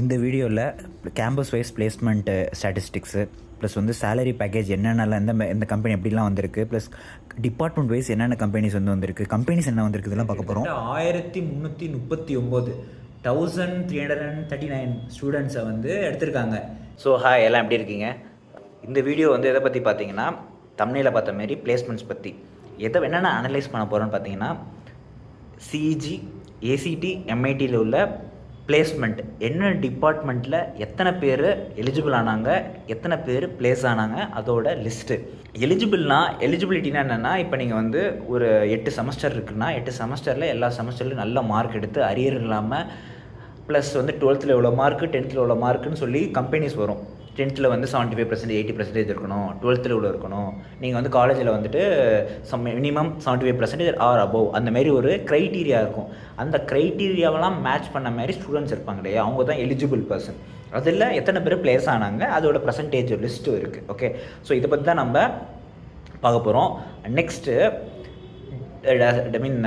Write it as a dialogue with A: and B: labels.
A: இந்த வீடியோவில் campus wise placement statistics plus வந்து சேலரி பேக்கேஜ் என்னென்னலாம் எந்த கம்பெனி எப்படிலாம் வந்திருக்கு, ப்ளஸ் டிபார்ட்மெண்ட் வைஸ் என்னென்ன கம்பெனிஸ் வந்திருக்கு, கம்பெனிஸ் என்ன வந்திருக்கு, இதெல்லாம் பார்க்க போகிறோம்.
B: 1339 1339 ஸ்டூடெண்ட்ஸை வந்து எடுத்திருக்காங்க.
A: ஸோ ஹாய், எல்லாம் எப்படி இருக்கீங்க? இந்த வீடியோ வந்து எதை பற்றி பார்த்தீங்கன்னா, தம்ப்நெயில்ல பார்த்த மாரி பிளேஸ்மெண்ட்ஸ் பற்றி என்னென்ன அனலைஸ் பண்ண போகிறோன்னு பார்த்தீங்கன்னா, சிஇஜி, ஏசிடி, எம்ஐடியில் உள்ள பிளேஸ்மெண்ட் என்ன டிபார்ட்மெண்ட்டில் எத்தனை பேர் எலிஜிபிள் ஆனாங்க, எத்தனை பேர் பிளேஸ் ஆனாங்க, அதோட லிஸ்ட்டு. எலிஜிபிலிட்டினா என்னென்னா, இப்போ நீங்கள் வந்து ஒரு 8 செமஸ்டர் இருக்குன்னா 8 செமஸ்டரில் எல்லா செமஸ்டர்லையும் நல்ல மார்க் எடுத்து அரியர் இல்லாமல், ப்ளஸ் வந்து 12th எவ்வளோ மார்க்கு, 10th எவ்வளோ மார்க்குன்னு சொல்லி கம்பெனிஸ் வரும். 10th வந்து 75%, 80% இருக்கணும், 12th இவ்வளோ இருக்கணும். நீங்கள் வந்து காலேஜில் வந்துட்டு மினிமம் 75% ஆர் அபோவ் அந்தமாரி ஒரு க்ரைட்டீரியா இருக்கும். அந்த க்ரைட்டீரியாவெல்லாம் மேட்ச் பண்ண மாதிரி ஸ்டூடெண்ட்ஸ் இருப்பாங்க இல்லையா, அவங்க தான் எலிஜிபிள் பர்சன். அதில் எத்தனை பேர் பிளேஸ் ஆனாங்க, அதோட பர்சன்டேஜ் லிஸ்ட்டும் இருக்குது. ஓகே, ஸோ இதை பற்றி தான் நம்ம பார்க்க போகிறோம். நெக்ஸ்ட்டு ஐ மீன்